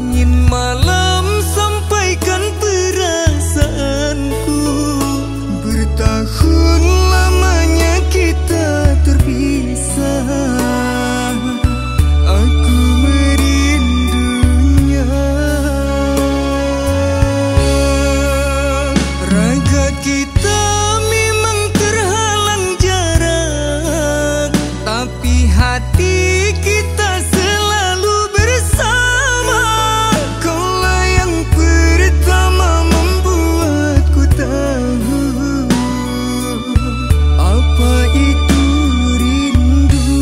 Angin malam sampaikan perasaanku. Bertahun lamanya kita terpisah, aku merindunya. Raga kita memang terhalang jarak, tapi hati kita selalu bersama. Kaulah yang pertama membuatku tahu apa itu rindu.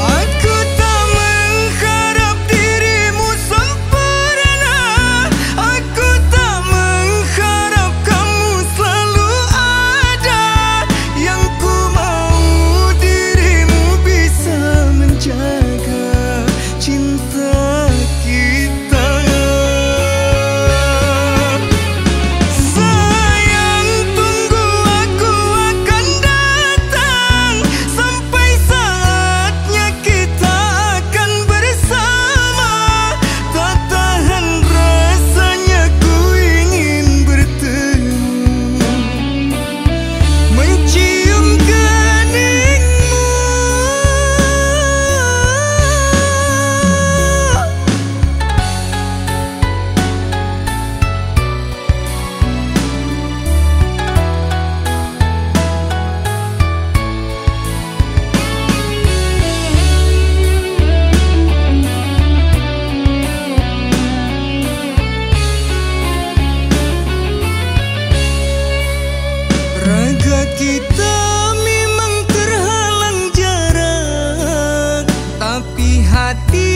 Aku tak mengharap dirimu sempurna, aku tak mengharap kamu selalu ada. Yang ku mau dirimu bisa menjaga cinta kita. Sayang, tunggu, aku akan datang. Sampai saatnya kita akan bersama. Tak tahan rasanya ku ingin bertemu, mencium keningmu. Raga kita memang terhalang jarak, tapi hati